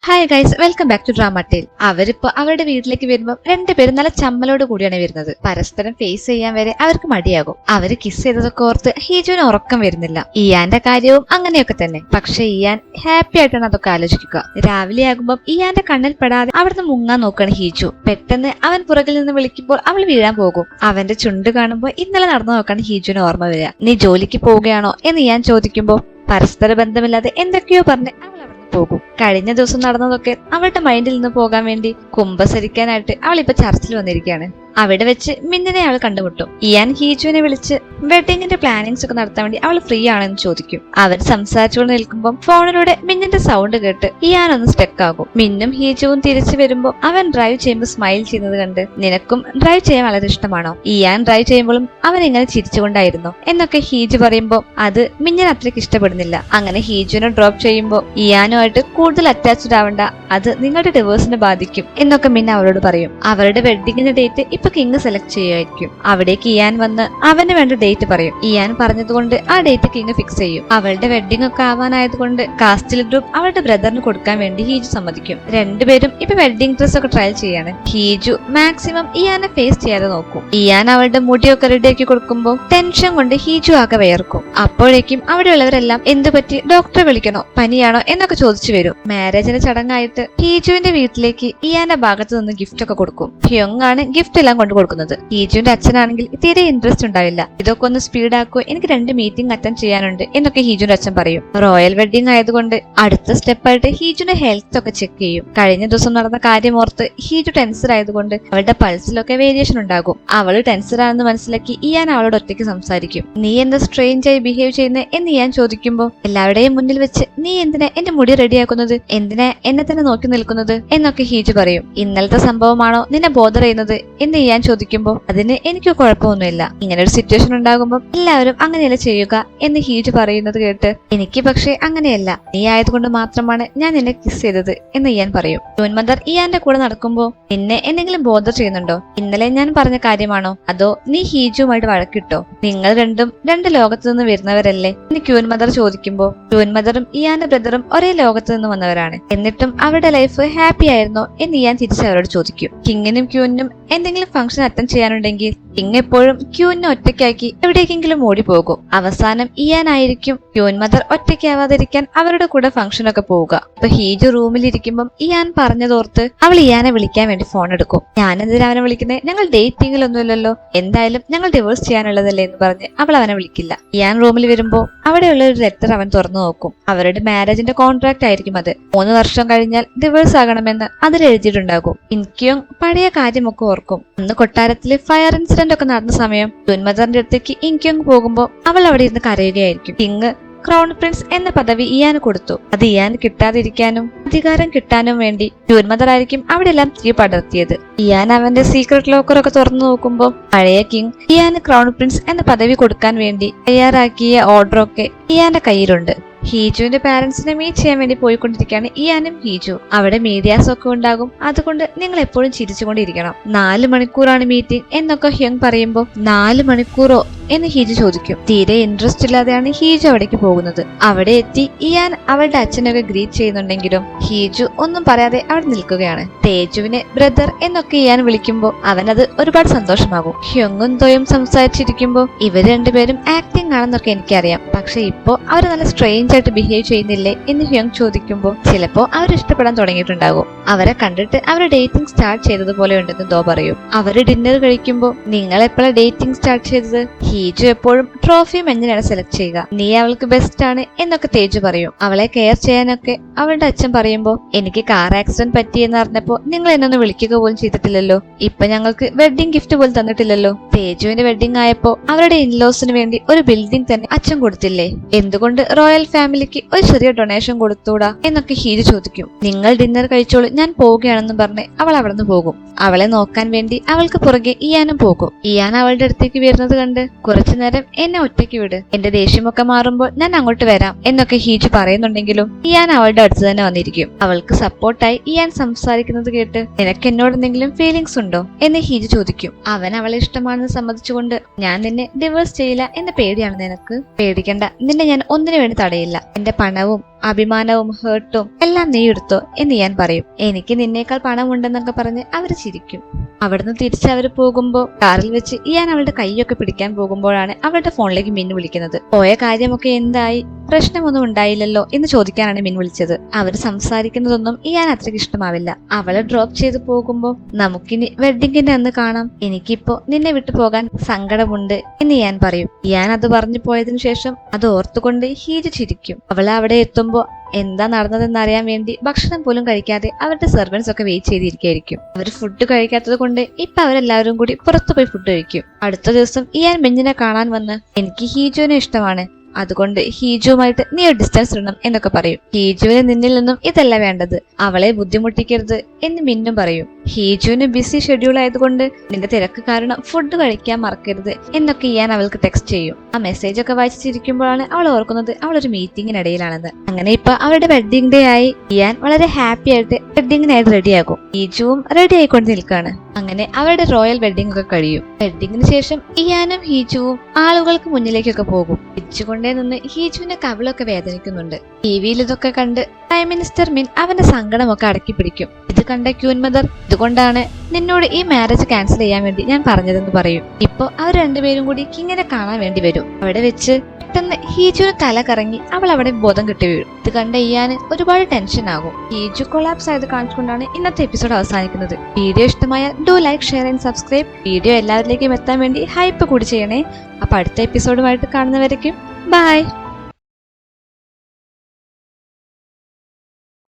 Hi guys, welcome back to drama tale. അവരിപ്പോ അവരുടെ വീട്ടിലേക്ക് വരുമ്പോൾ രണ്ടുപേരും നല്ല ചമ്മലോട് കൂടിയാണ് വരുന്നത്. പരസ്പരം ഫേസ് ചെയ്യാൻ വരെ അവർക്ക് മടിയാകും. അവര് കിസ് ചെയ്തതൊക്കെ ഓർത്ത് ഹീജുവിന് ഉറക്കം വരുന്നില്ല. ഇയാന്റെ കാര്യവും അങ്ങനെയൊക്കെ തന്നെ. പക്ഷെ ഇയാൻ ഹാപ്പി ആയിട്ടാണ് അതൊക്കെ ആലോചിക്കുക. രാവിലെ ആകുമ്പോൾ ഇയാന്റെ കണ്ണിൽ പെടാതെ അവിടുന്ന് മുങ്ങാൻ നോക്കാണ് ഹീജു. പെട്ടെന്ന് അവൻ പുറകിൽ നിന്ന് വിളിക്കുമ്പോൾ അവൾ വീഴാൻ പോകും. അവന്റെ ചുണ്ട് കാണുമ്പോൾ ഇന്നലെ നടന്നു നോക്കാണ് ഹീജുവിന് ഓർമ്മ വരിക. നീ ജോലിക്ക് പോവുകയാണോ എന്ന് ഇയാൻ ചോദിക്കുമ്പോൾ പരസ്പര ബന്ധമില്ലാതെ എന്തൊക്കെയോ പറഞ്ഞ് പോകും. കഴിഞ്ഞ ദിവസം നടന്നതൊക്കെ അവളുടെ മൈൻഡിൽ നിന്ന് പോകാൻ വേണ്ടി കുമ്പസരിക്കാനായിട്ട് അവൾ ഇപ്പൊ ചർച്ചിൽ വന്നിരിക്കുകയാണ്. അവിടെ വെച്ച് മിന്നിനെ അവൾ കണ്ടുമുട്ടും. ഇയാൻ ഹീജുവിനെ വിളിച്ച് വെഡിങ്ങിന്റെ പ്ലാനിങ്സ് ഒക്കെ നടത്താൻ വേണ്ടി അവൾ ഫ്രീ ആണെന്ന് ചോദിക്കും. അവർ സംസാരിച്ചുകൊണ്ട് നിൽക്കുമ്പോൾ ഫോണിലൂടെ മിന്നിന്റെ സൗണ്ട് കേട്ട് ഇയാൻ ഒന്ന് സ്റ്റക്ക് ആകും. മിന്നും ഹീജുവും തിരിച്ചു വരുമ്പോൾ അവൻ ഡ്രൈവ് ചെയ്യുമ്പോൾ സ്മൈൽ ചെയ്യുന്നത് കണ്ട് നിനക്കും ഡ്രൈവ് ചെയ്യാൻ വളരെ ഇഷ്ടമാണോ? ഇയാൻ ഡ്രൈവ് ചെയ്യുമ്പോഴും അവൻ ഇങ്ങനെ ചിരിച്ചുകൊണ്ടായിരുന്നു എന്നൊക്കെ ഹീജു പറയുമ്പോൾ അത് മിന്നിന് അത്രയ്ക്ക് ഇഷ്ടപ്പെടുന്നില്ല. അങ്ങനെ ഹീജുവിനെ ഡ്രോപ്പ് ചെയ്യുമ്പോൾ ഇയാനുമായിട്ട് കൂടുതൽ അറ്റാച്ച്ഡ് ആവണ്ട, അത് നിങ്ങളുടെ ഡിവോഴ്സിനെ ബാധിക്കും എന്നൊക്കെ മിന്ന അവളോട് പറയും. അവരുടെ വെഡിങ്ങിന്റെ ഡേറ്റ് ഇപ്പൊ കിങ് സെലക്ട് ചെയ്യുമായിരിക്കും. അവിടേക്ക് ഇയാൻ വന്ന് അവന് വേണ്ട ഡേറ്റ് പറയും. ഇയാൻ പറഞ്ഞതുകൊണ്ട് ആ ഡേറ്റ് കിങ് ഫിക്സ് ചെയ്യും. അവളുടെ വെഡിങ് ഒക്കെ ആവാനായതുകൊണ്ട് കാസ്റ്റിൽ ഗ്രൂപ്പ് അവളുടെ ബ്രദറിന് കൊടുക്കാൻ വേണ്ടി ഹീജു സമ്മതിക്കും. രണ്ടുപേരും ഇപ്പൊ വെഡിങ് ഡ്രസ് ഒക്കെ ട്രയൽ ചെയ്യാണ്. ഹീജു മാക്സിമം ഇയാനെ ഫേസ് ചെയ്യാതെ നോക്കും. ഇയാൻ അവളുടെ മുടിയൊക്കെ റെഡിയാക്കി കൊടുക്കുമ്പോൾ ടെൻഷൻ കൊണ്ട് ഹീജു ആകെ വിയർക്കും. അപ്പോഴേക്കും അവിടെയുള്ളവരെല്ലാം എന്ത് പറ്റി, ഡോക്ടറെ വിളിക്കണോ, പനിയാണോ എന്നൊക്കെ ചോദിച്ചു വരും. മാരേജിന്റെ ചടങ്ങായിട്ട് ഹീജുവിന്റെ വീട്ടിലേക്ക് ഇയാന്റെ ഭാഗത്ത് നിന്ന് ഗിഫ്റ്റ് ഒക്കെ കൊടുക്കും. ഹ്യോങ് ആണ് ഗിഫ്റ്റ് എല്ലാം കൊണ്ടു കൊടുക്കുന്നത്. ഹീജുവിന്റെ അച്ഛനാണെങ്കിൽ തീരെ ഇൻട്രസ്റ്റ് ഉണ്ടാവില്ല. ഇതൊക്കെ ഒന്ന് സ്പീഡ് ആക്കുക, എനിക്ക് 2 മീറ്റിംഗ് അറ്റൻഡ് ചെയ്യാനുണ്ട് എന്നൊക്കെ ഹീജുവിന്റെ അച്ഛൻ പറയും. റോയൽ വെഡിങ് ആയതുകൊണ്ട് അടുത്ത സ്റ്റെപ്പായിട്ട് ഹീജുവിന്റെ ഹെൽത്ത് ഒക്കെ ചെക്ക് ചെയ്യും. കഴിഞ്ഞ ദിവസം നടന്ന കാര്യം ഓർത്ത് ഹീജു ടെൻസർ ആയതുകൊണ്ട് അവളുടെ പൾസിലൊക്കെ വേരിയേഷൻ ഉണ്ടാകും. അവള് ടെൻസർ ആണെന്ന് മനസ്സിലാക്കി ഇയാൻ അവളോട് ഒറ്റയ്ക്ക് സംസാരിക്കും. നീ എന്താ സ്ട്രേഞ്ച് ആയി ബിഹേവ് ചെയ്യുന്നത് എന്ന് ഇയാൻ ചോദിക്കുമ്പോൾ എല്ലാവരുടെയും മുന്നിൽ വെച്ച് നീ എന്തിനാ എന്റെ മുടി റെഡിയാക്കുന്നത്, എന്തിനാ എന്നെ തന്നെ നോക്കി നിൽക്കുന്നത് എന്നൊക്കെ ഹീജു പറയും. ഇന്നലത്തെ സംഭവമാണോ നിന്നെ ബോധർ ചെയ്യുന്നത് എന്ന് ഞാൻ ചോദിക്കുമ്പോൾ അതിന് എനിക്ക് കുഴപ്പമൊന്നുമില്ല, ഇങ്ങനെ ഒരു സിറ്റുവേഷൻ ഉണ്ടാകുമ്പോൾ എല്ലാവരും അങ്ങനെയല്ല ചെയ്യുക എന്ന് ഹീജു പറയുന്നത് കേട്ട് എനിക്ക് പക്ഷേ അങ്ങനെയല്ല, നീ ആയതുകൊണ്ട് മാത്രമാണ് ഞാൻ നിന്നെ കിസ് ചെയ്തത് എന്ന് ഇയാൻ പറയും. ജൂൻമദർ ഇയാന്റെ കൂടെ നടക്കുമ്പോൾ നിന്നെ എന്തെങ്കിലും ബോധർ ചെയ്യുന്നുണ്ടോ, ഇന്നലെ ഞാൻ പറഞ്ഞ കാര്യമാണോ, അതോ നീ ഹീജുവുമായിട്ട് വഴക്കിട്ടോ, നിങ്ങൾ രണ്ടും 2 ലോകത്തു നിന്ന് വരുന്നവരല്ലേ എന്ന് ക്യൂൻമദർ ചോദിക്കുമ്പോൾ ക്യൂൻമദറും ഇയാന്റെ ബ്രദറും ഒരേ ലോകത്ത് നിന്ന് വന്നവരാണ്, എന്നിട്ടും അവരുടെ ലൈഫ് ഹാപ്പി ആയിരുന്നോ എന്ന് ഇയാൻ തിരിച്ച് അവരോട് ചോദിക്കും. കിങ്ങിനും ക്യൂനും എന്തെങ്കിലും ഫംഗ്ഷൻ അറ്റൻഡ് ചെയ്യാനുണ്ടെങ്കിൽ കിങ് എപ്പോഴും ക്യൂനെ ഒറ്റയ്ക്കാക്കി എവിടേക്കെങ്കിലും ഓടിപ്പോകും. അവസാനം ഇയാനായിരിക്കും ക്യൂൻ മദർ ഒറ്റയ്ക്കാവാതിരിക്കാൻ അവരുടെ കൂടെ ഫംഗ്ഷൻ ഒക്കെ പോവുക. ഇപ്പൊ ഹീജു റൂമിലിരിക്കുമ്പോൾ ഇയാൻ പറഞ്ഞതോർത്ത് അവൾ ഇയാനെ വിളിക്കാൻ വേണ്ടി ഫോൺ എടുക്കും. ഞാനെന്തിനാ അവനെ വിളിക്കുന്നത്, ഞങ്ങൾ ഡേറ്റിംഗിലൊന്നുമില്ലല്ലോ, എന്തായാലും ഞങ്ങൾ ഡിവോഴ്സ് ചെയ്യാനുള്ളതല്ലേ എന്ന് പറഞ്ഞ് അവൾ അവനെ വിളിക്കില്ല. ഇയാൻ റൂമിൽ വരുമ്പോൾ അവിടെയുള്ള ഒരു ലെറ്റർ അവൻ തുറന്നു നോക്കും. അവരുടെ മാരേജിന്റെ കോൺട്രാക്ട് ആയിരിക്കും അത്. 3 വർഷം കഴിഞ്ഞാൽ ഡിവോഴ്സ് ആകണമെന്ന് അതിൽ എഴുതിയിട്ടുണ്ടാകും. എനിക്കും പഴയ കാര്യമൊക്കെ ഓർക്കും. അന്ന് കൊട്ടാരത്തില് ഫയർ ഇൻസിഡന്റ് ഒക്കെ നടന്ന സമയം ജൂൻമദറിന്റെ അടുത്തേക്ക് ഇൻക്യോങ് പോകുമ്പോൾ അവൾ അവിടെ ഇരുന്ന് കരയുകയായിരിക്കും. കിങ് ക്രൗൺ പ്രിൻസ് എന്ന പദവി ഇയാന് കൊടുത്തു. അത് ഇയാൻ കിട്ടാതിരിക്കാനും അധികാരം കിട്ടാനും വേണ്ടി ജൂൻമദർ ആയിരിക്കും അവിടെ എല്ലാം തീ പടർത്തിയത്. ഇയാൻ അവന്റെ സീക്രട്ട് ലോക്കർ ഒക്കെ തുറന്നു നോക്കുമ്പോൾ പഴയ കിങ് ഇയാന് ക്രൗൺ പ്രിൻസ് എന്ന പദവി കൊടുക്കാൻ വേണ്ടി തയ്യാറാക്കിയ ഓർഡറൊക്കെ ഇയാന്റെ കയ്യിലുണ്ട്. ഹീജുവിന്റെ പാരന്റ്സിനെ മീറ്റ് ചെയ്യാൻ വേണ്ടി പോയിക്കൊണ്ടിരിക്കുകയാണ് ഇയാനും ഹീജു. അവിടെ മീഡിയാസ് ഒക്കെ ഉണ്ടാകും, അതുകൊണ്ട് നിങ്ങൾ എപ്പോഴും ചിരിച്ചുകൊണ്ടിരിക്കണം. 4 മണിക്കൂറാണ് മീറ്റിംഗ് എന്നൊക്കെ ഹ്യോങ് പറയുമ്പോൾ 4 മണിക്കൂറോ എന്ന് ഹീജു ചോദിക്കും. തീരെ ഇൻട്രസ്റ്റ് ഇല്ലാതെയാണ് ഹീജു അവിടേക്ക് പോകുന്നത്. അവിടെ എത്തി ഇയാൻ അവളുടെ അച്ഛനൊക്കെ ഗ്രീറ്റ് ചെയ്യുന്നുണ്ടെങ്കിലും ഹീജു ഒന്നും പറയാതെ അവിടെ നിൽക്കുകയാണ്. തേജുവിനെ ബ്രദർ എന്നൊക്കെ ഇയാൻ വിളിക്കുമ്പോൾ അവനത് ഒരുപാട് സന്തോഷമാകും. ഹ്യോങ്ങും തോയും സംസാരിച്ചിരിക്കുമ്പോൾ ഇവർ രണ്ടുപേരും ആക്ടിംഗ് ആണെന്നൊക്കെ എനിക്കറിയാം, പക്ഷെ ഇപ്പോ അവർ നല്ല സ്ട്രെയിഞ്ച് ആയിട്ട് ബിഹേവ് ചെയ്യുന്നില്ലേ എന്ന് ഹ്യോങ് ചോദിക്കുമ്പോൾ ചിലപ്പോ അവർ ഇഷ്ടപ്പെടാൻ തുടങ്ങിയിട്ടുണ്ടാകും. അവരെ കണ്ടിട്ട് അവർ ഡേറ്റിംഗ് സ്റ്റാർട്ട് ചെയ്തതുപോലെ ഉണ്ടെന്ന് ദോ പറയും. അവര് ഡിന്നർ കഴിക്കുമ്പോൾ നിങ്ങൾ എപ്പോഴാണ് ഡേറ്റിംഗ് സ്റ്റാർട്ട് ചെയ്തത്, ഹീജു എപ്പോഴും ട്രോഫി മഞ്ഞിനാണ് സെലക്ട് ചെയ്യുക, നീ അവൾക്ക് ബെസ്റ്റ് ആണ് എന്നൊക്കെ തേജു പറയും. അവളെ കെയർ ചെയ്യാനൊക്കെ അവളുടെ അച്ഛൻ പറയുമ്പോൾ എനിക്ക് കാർ ആക്സിഡന്റ് പറ്റിയെന്ന് അറിഞ്ഞപ്പോ നിങ്ങൾ എന്നൊന്ന് വിളിക്കുക പോലും ചെയ്തിട്ടില്ലല്ലോ, ഇപ്പൊ ഞങ്ങൾക്ക് വെഡിങ് ഗിഫ്റ്റ് പോലും തന്നിട്ടില്ലല്ലോ. തേജുവിന്റെ വെഡിങ് ആയപ്പോ അവരുടെ ഇൻലോസിന് വേണ്ടി ഒരു ബിൽഡിംഗ് തന്നെ അച്ഛൻ കൊടുത്തില്ലേ, എന്തുകൊണ്ട് റോയൽ ഫാമിലിക്ക് ഒരു ചെറിയ ഡൊണേഷൻ കൊടുത്തൂടാ എന്നൊക്കെ ഹീജു ചോദിക്കും. നിങ്ങൾ ഡിന്നർ കഴിച്ചോളൂ, ഞാൻ പോവുകയാണെന്നും പറഞ്ഞ് അവൾ അവിടെ നിന്ന് പോകും. അവളെ നോക്കാൻ വേണ്ടി അവൾക്ക് പുറകെ ഇയാനും പോകും. ഇയാൻ അവളുടെ അടുത്തേക്ക് വരുന്നത് കണ്ട് കുറച്ചു നേരം എന്നെ ഒറ്റയ്ക്ക് വിട്, എന്റെ ദേഷ്യമൊക്കെ മാറുമ്പോൾ ഞാൻ അങ്ങോട്ട് വരാം എന്നൊക്കെ ഹീജു പറയുന്നുണ്ടെങ്കിലും ഇയാൻ അവളുടെ അടുത്ത് തന്നെ വന്നിരിക്കും. അവൾക്ക് സപ്പോർട്ടായി ഇയാൻ സംസാരിക്കുന്നത് കേട്ട് നിനക്ക് എന്നോട് എന്തെങ്കിലും ഫീലിങ്സ് ഉണ്ടോ എന്ന് ഹീജു ചോദിക്കും. അവൻ അവളെ ഇഷ്ടമാണെന്ന് സമ്മതിച്ചുകൊണ്ട് ഞാൻ നിന്നെ ഡിവോഴ്സ് ചെയ്യില്ല എന്ന പേടിയാണ് നിനക്ക്, പേടിക്കണ്ട, നിന്നെ ഞാൻ ഒന്നിനു വേണ്ടി തടയില്ല, എന്റെ പണവും അഭിമാനവും ഹേർട്ടും എല്ലാം നീ എടുത്തോ എന്ന് ഞാൻ പറയും. എനിക്ക് നിന്നേക്കാൾ പണമുണ്ടെന്നൊക്കെ പറഞ്ഞ് അവര് ചിരിക്കും. അവിടുന്ന് തിരിച്ച് അവര് പോകുമ്പോ കാറിൽ വെച്ച് ഇയാൻ അവളുടെ കൈയൊക്കെ പിടിക്കാൻ പോകുമ്പോഴാണ് അവളുടെ ഫോണിലേക്ക് മിന്നു വിളിക്കുന്നത്. പോയ കാര്യമൊക്കെ എന്തായി, പ്രശ്നമൊന്നും ഉണ്ടായില്ലല്ലോ എന്ന് ചോദിക്കാനാണ് മിൻ വിളിച്ചത്. അവര് സംസാരിക്കുന്നതൊന്നും ഇയാൻ അത്രയ്ക്ക് ഇഷ്ടമാവില്ല. അവളെ ഡ്രോപ്പ് ചെയ്ത് പോകുമ്പോ നമുക്കിനി വെഡിങ്ങിന്റെ അന്ന് കാണാം, എനിക്കിപ്പോ നിന്നെ വിട്ടു പോകാൻ സങ്കടമുണ്ട് എന്ന് ഞാൻ പറയും. ഇയാൻ അത് പറഞ്ഞു പോയതിനു ശേഷം അത് ഓർത്തുകൊണ്ട് ഹീജു ചിരിക്കും. അവളെ അവിടെ എത്തുമ്പോ എന്താ നടന്നതെന്ന് അറിയാൻ വേണ്ടി ഭക്ഷണം പോലും കഴിക്കാതെ അവരുടെ സെർവൻസ് ഒക്കെ വെയിറ്റ് ചെയ്തിരിക്കുകയായിരിക്കും. അവർ ഫുഡ് കഴിക്കാത്തത് കൊണ്ട് ഇപ്പൊ അവരെല്ലാവരും കൂടി പുറത്തു പോയി ഫുഡ് കഴിക്കും. അടുത്ത ദിവസം ഇയാൻ മിന്നിനെ കാണാൻ വന്ന് എനിക്ക് ഹീജുവിനെ ഇഷ്ടമാണ്, അതുകൊണ്ട് ഹീജുവുമായിട്ട് നീ ഒരു ഡിസ്റ്റൻസ് ഇടണം എന്നൊക്കെ പറയും. ഹീജുവിന് നിന്നിൽ നിന്നും ഇതല്ല വേണ്ടത്, അവളെ ബുദ്ധിമുട്ടിക്കരുത് എന്ന് മിന്നും പറയും. ഹീജുവിന് ബിസി ഷെഡ്യൂൾ ആയതുകൊണ്ട് നിന്റെ തിരക്ക് കാരണം ഫുഡ് കഴിക്കാൻ മറക്കരുത് എന്നൊക്കെ ഇയാൻ അവൾക്ക് ടെക്സ്റ്റ് ചെയ്യും. ആ മെസ്സേജ് ഒക്കെ വായിച്ചിരിക്കുമ്പോഴാണ് അവൾ ഓർക്കുന്നത് അവളൊരു മീറ്റിംഗിനിടയിലാണെന്ന്. അങ്ങനെ ഇപ്പൊ അവരുടെ വെഡിങ് ഡേ ആയി. ഇയാൻ വളരെ ഹാപ്പി ആയിട്ട് വെഡിങ്ങിനായിട്ട് റെഡിയാകും. ഹീജുവും റെഡി ആയിക്കൊണ്ട് നിൽക്കുകയാണ്. അങ്ങനെ അവരുടെ റോയൽ വെഡിങ് ഒക്കെ കഴിയും. വെഡിങ്ങിന് ശേഷം ഇയാനും ഹീജുവും ആളുകൾക്ക് മുന്നിലേക്കൊക്കെ പോകും. തിരിച്ചുകൊണ്ടേ നിന്ന് ഹീജുവിന്റെ കവിളൊക്കെ വേദനിക്കുന്നുണ്ട്. ടിവിയിൽ ഇതൊക്കെ കണ്ട് പ്രൈം മിനിസ്റ്റർ മിൻ അവന്റെ സങ്കടമൊക്കെ അടക്കി പിടിക്കും. ഇത് കണ്ട ക്യൂൻ മദർ ഇതുകൊണ്ടാണ് നിന്നോട് ഈ മാരേജ് ക്യാൻസൽ ചെയ്യാൻ വേണ്ടി ഞാൻ പറഞ്ഞതെന്ന് പറയും. ഇപ്പൊ അവർ രണ്ടുപേരും കൂടി കിങ്ങിനെ കാണാൻ വേണ്ടി വരും. അവിടെ വെച്ച് പെട്ടെന്ന് ഹീജുവിന് തല കറങ്ങി അവൾ അവിടെ ബോധം കിട്ടി വീഴും. ഇത് കണ്ട ഇയാന് ഒരുപാട് ടെൻഷൻ ആകും. ഹീജു കൊളാപ്സ് ആയത് കാണിച്ചുകൊണ്ടാണ് ഇന്നത്തെ എപ്പിസോഡ് അവസാനിക്കുന്നത്. വീഡിയോ ഇഷ്ടമായാൽ do like, share and subscribe. Video എല്ലാവരിലേക്കും എത്താൻ വേണ്ടി ഹൈപ്പ് കൂടി ചെയ്യണേ. അപ്പൊ അടുത്ത എപ്പിസോഡുമായിട്ട് കാണുന്നവരേക്കും ബൈ.